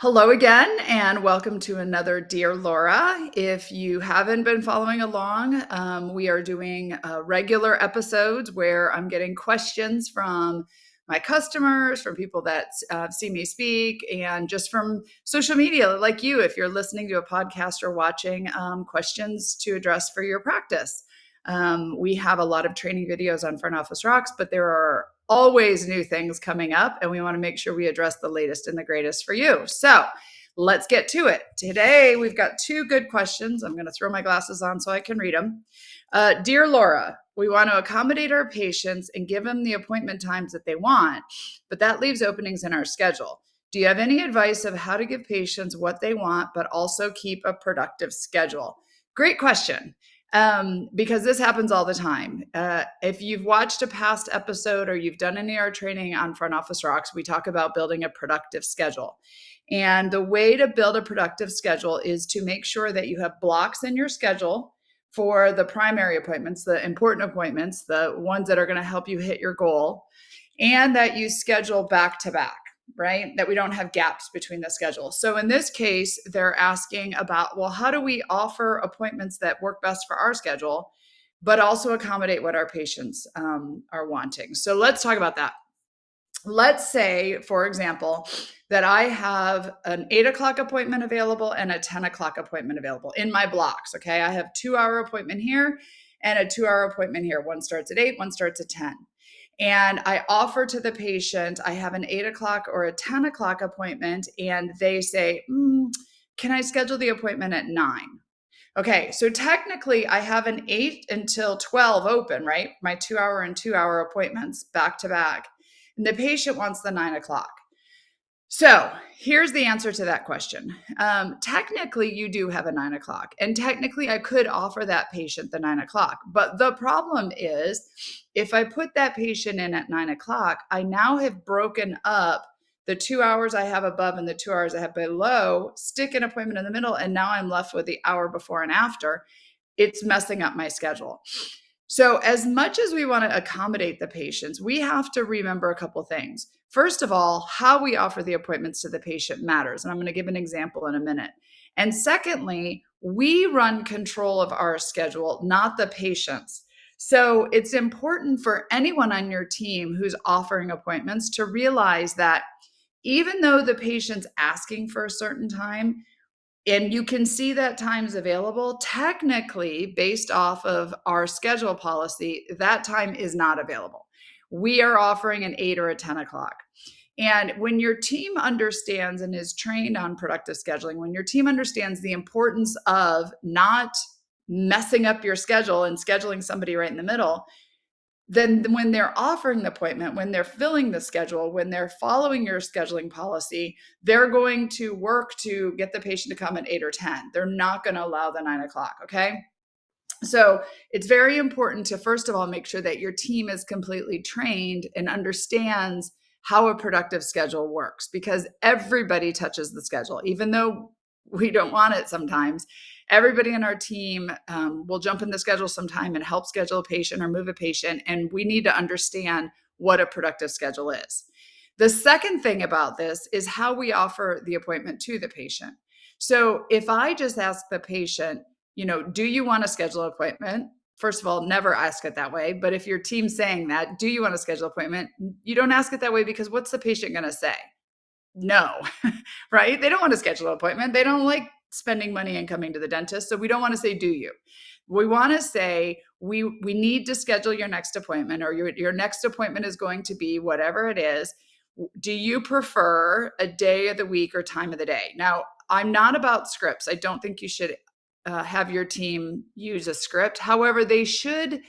Hello again, and welcome to another Dear Laura. If you haven't been following along, we are doing regular episodes where I'm getting questions from my customers, from people that see me speak, and just from social media like you, if you're listening to a podcast or watching, questions to address for your practice. We have a lot of training videos on Front Office Rocks, but there are always new things coming up, and we want to make sure we address the latest and the greatest for you. So let's get to it. Today, we've got two good questions. I'm going to throw my glasses on so I can read them. Dear Laura, we want to accommodate our patients and give them the appointment times that they want, but that leaves openings in our schedule. Do you have any advice of how to give patients what they want, but also keep a productive schedule? Great question. Because this happens all the time. If you've watched a past episode or you've done any of our training on Front Office Rocks, we talk about building a productive schedule. And the way to build a productive schedule is to make sure that you have blocks in your schedule for the primary appointments, the important appointments, the ones that are going to help you hit your goal, and that you schedule back to back, right? That we don't have gaps between the schedules. So in this case, they're asking about, well, how do we offer appointments that work best for our schedule, but also accommodate what our patients are wanting? So let's talk about that. Let's say, for example, that I have an 8 o'clock appointment available and a 10 o'clock appointment available in my blocks. Okay. I have 2 hour appointment here and a 2 hour appointment here. One starts at 8, one starts at 10. And I offer to the patient, I have an 8 o'clock or a 10 o'clock appointment, and they say, can I schedule the appointment at 9? Okay, so technically I have an 8 until 12 open, right? My 2 hour and 2 hour appointments back to back. And the patient wants the 9 o'clock. So here's the answer to that question. Technically, you do have a 9 o'clock, and technically, I could offer that patient the 9 o'clock. But the problem is, if I put that patient in at 9 o'clock, I now have broken up the 2 hours I have above and the 2 hours I have below, stick an appointment in the middle, and now I'm left with the hour before and after. It's messing up my schedule. So, as much as we want to accommodate the patients, we have to remember a couple things. First of all, how we offer the appointments to the patient matters. And I'm going to give an example in a minute. And secondly, we run control of our schedule, not the patients. So, it's important for anyone on your team who's offering appointments to realize that even though the patient's asking for a certain time, and you can see that time's available, technically, based off of our schedule policy, that time is not available. We are offering an 8 or a 10 o'clock. And when your team understands and is trained on productive scheduling, when your team understands the importance of not messing up your schedule and scheduling somebody right in the middle, then when they're offering the appointment, when they're filling the schedule, when they're following your scheduling policy, they're going to work to get the patient to come at 8 or 10. They're not going to allow the 9 o'clock. Okay. So it's very important to, first of all, make sure that your team is completely trained and understands how a productive schedule works, because everybody touches the schedule, even though we don't want it sometimes. Everybody in our team will jump in the schedule sometime and help schedule a patient or move a patient. And we need to understand what a productive schedule is. The second thing about this is how we offer the appointment to the patient. So if I just ask the patient, do you want to schedule an appointment? First of all, never ask it that way. But if your team's saying that, do you want to schedule an appointment? You don't ask it that way, because what's the patient going to say? No, right? They don't want to schedule an appointment. They don't like spending money and coming to the dentist. So we don't want to say, do you? We want to say, we need to schedule your next appointment, or your next appointment is going to be whatever it is. Do you prefer a day of the week or time of the day? Now, I'm not about scripts. I don't think you should have your team use a script. However, they should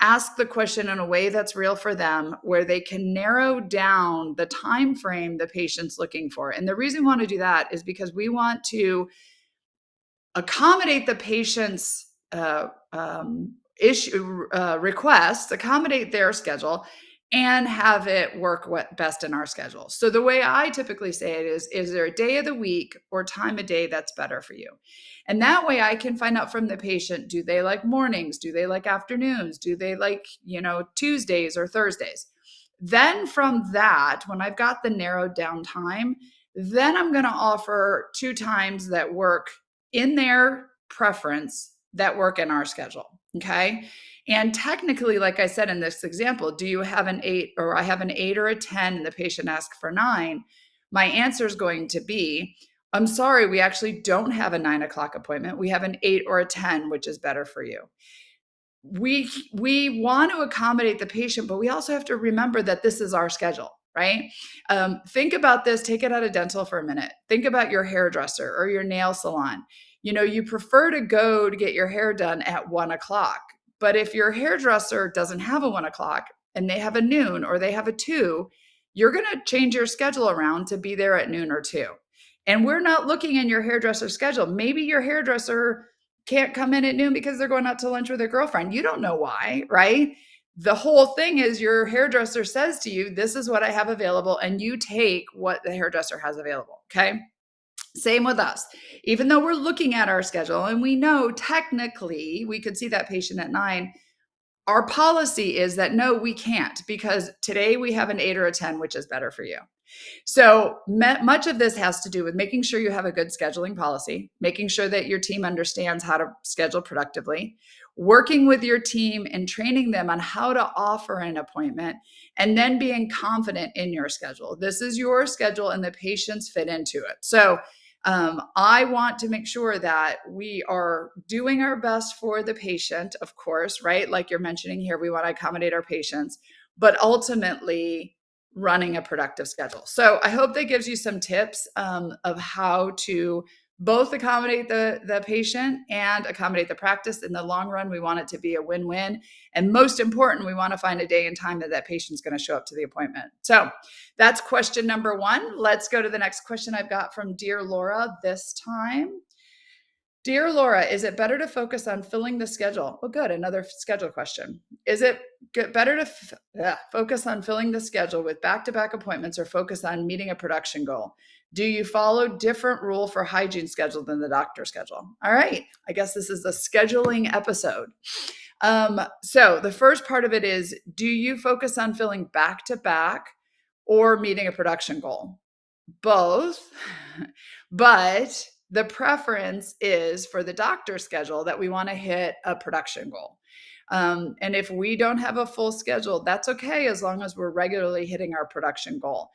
ask the question in a way that's real for them, where they can narrow down the time frame the patient's looking for. And the reason we want to do that is because we want to accommodate the patient's requests, accommodate their schedule, and have it work best in our schedule. So the way I typically say it is there a day of the week or time of day that's better for you? And that way I can find out from the patient, do they like mornings? Do they like afternoons? Do they like, Tuesdays or Thursdays? Then from that, when I've got the narrowed down time, Then I'm going to offer 2 times that work in their preference that work in our schedule. Okay. And technically, like I said in this example, do you have an 8, or I have an 8 or a 10 and the patient asks for 9? My answer is going to be, I'm sorry, we actually don't have a 9 o'clock appointment. We have an 8 or a 10, which is better for you. We want to accommodate the patient, but we also have to remember that this is our schedule, right? Think about this. Take it out of dental for a minute. Think about your hairdresser or your nail salon. You prefer to go to get your hair done at 1 o'clock, but if your hairdresser doesn't have a 1 o'clock and they have a noon or they have a 2, you're going to change your schedule around to be there at noon or 2. And we're not looking in your hairdresser schedule. Maybe your hairdresser can't come in at noon because they're going out to lunch with their girlfriend. You don't know why, right? The whole thing is your hairdresser says to you, this is what I have available, and you take what the hairdresser has available. Okay. Same with us. Even though we're looking at our schedule and we know technically we could see that patient at 9, our policy is that no, we can't, because today we have an 8 or a 10, which is better for you. So much of this has to do with making sure you have a good scheduling policy, making sure that your team understands how to schedule productively, working with your team and training them on how to offer an appointment, and then being confident in your schedule. This is your schedule and the patients fit into it. So I want to make sure that we are doing our best for the patient, of course, right? Like you're mentioning here, we want to accommodate our patients, but ultimately running a productive schedule. So I hope that gives you some tips of how to both accommodate the patient and accommodate the practice. In the long run, we want it to be a win-win. And most important, we want to find a day and time that patient's going to show up to the appointment. So that's question number 1. Let's go to the next question I've got from Dear Laura this time. Dear Laura, is it better to focus on filling the schedule? Oh, good. Another schedule question. Is it better to focus on filling the schedule with back-to-back appointments or focus on meeting a production goal? Do you follow different rule for hygiene schedule than the doctor schedule? All right. I guess this is the scheduling episode. So the first part of it is, do you focus on filling back-to-back or meeting a production goal? Both, but the preference is for the doctor schedule that we want to hit a production goal. And if we don't have a full schedule, that's okay, as long as we're regularly hitting our production goal.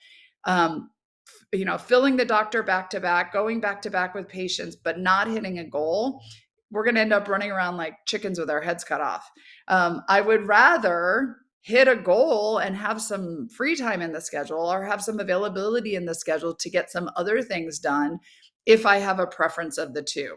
Filling the doctor back to back, going back to back with patients, but not hitting a goal, we're going to end up running around like chickens with our heads cut off. I would rather hit a goal and have some free time in the schedule or have some availability in the schedule to get some other things done if I have a preference of the two.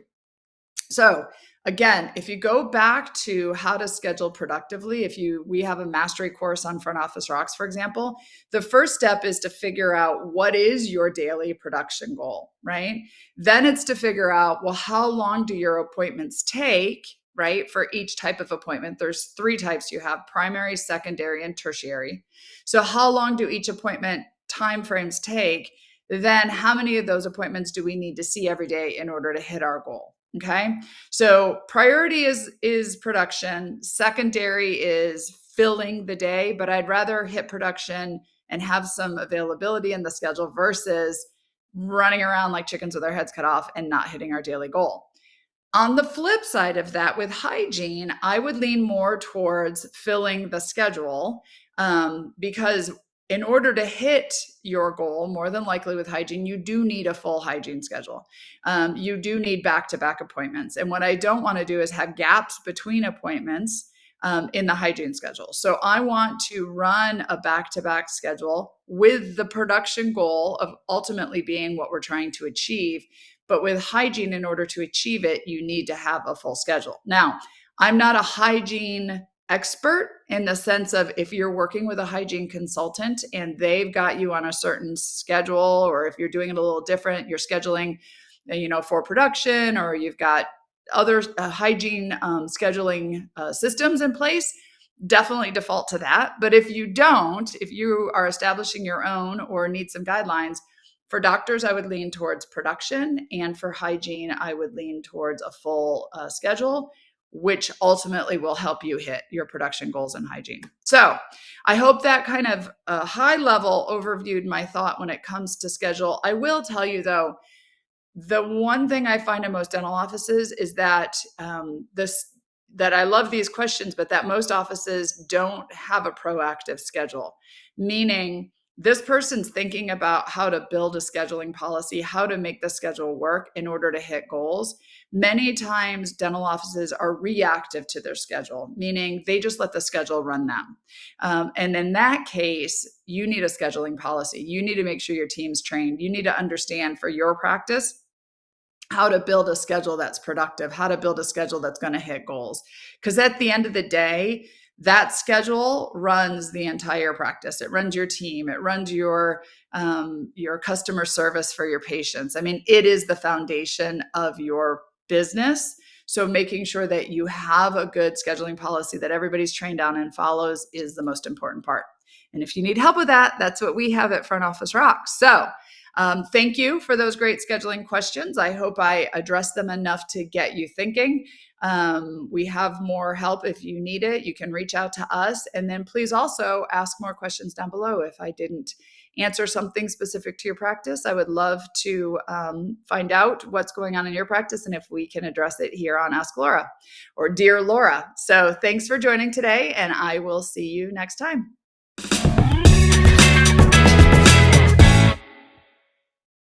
So again, if you go back to how to schedule productively, we have a mastery course on front office rocks, for example, the first step is to figure out what is your daily production goal, right? Then it's to figure out, well, how long do your appointments take, right? For each type of appointment, there's 3 types. You have primary, secondary, and tertiary. So how long do each appointment timeframes take? Then how many of those appointments do we need to see every day in order to hit our goal? Okay. So priority is production. Secondary is filling the day, but I'd rather hit production and have some availability in the schedule versus running around like chickens with our heads cut off and not hitting our daily goal. On the flip side of that, with hygiene, I would lean more towards filling the schedule because in order to hit your goal, more than likely with hygiene, you do need a full hygiene schedule. You do need back-to-back appointments. And what I don't want to do is have gaps between appointments in the hygiene schedule. So I want to run a back-to-back schedule with the production goal of ultimately being what we're trying to achieve. But with hygiene, in order to achieve it, you need to have a full schedule. Now, I'm not a hygiene expert in the sense of if you're working with a hygiene consultant and they've got you on a certain schedule, or if you're doing it a little different, you're scheduling, for production, or you've got other hygiene scheduling systems in place, definitely default to that. But if you don't, if you are establishing your own or need some guidelines, for doctors, I would lean towards production, and for hygiene, I would lean towards a full schedule which ultimately will help you hit your production goals in hygiene. So I hope that kind of high level overviewed my thought when it comes to schedule. I will tell you though, the one thing I find in most dental offices is that that I love these questions, but that most offices don't have a proactive schedule, meaning this person's thinking about how to build a scheduling policy, how to make the schedule work in order to hit goals. Many times, dental offices are reactive to their schedule, meaning they just let the schedule run them. And in that case, you need a scheduling policy. You need to make sure your team's trained. You need to understand for your practice how to build a schedule that's productive, how to build a schedule that's going to hit goals. Because at the end of the day, that schedule runs the entire practice. It runs your team. It runs your customer service for your patients. I mean, it is the foundation of your business. So making sure that you have a good scheduling policy that everybody's trained on and follows is the most important part. And if you need help with that, that's what we have at Front Office Rocks. So thank you for those great scheduling questions. I hope I addressed them enough to get you thinking. We have more help if you need it. You can reach out to us. And then please also ask more questions down below. If I didn't answer something specific to your practice, I would love to find out what's going on in your practice and if we can address it here on Ask Laura or Dear Laura. So thanks for joining today, and I will see you next time.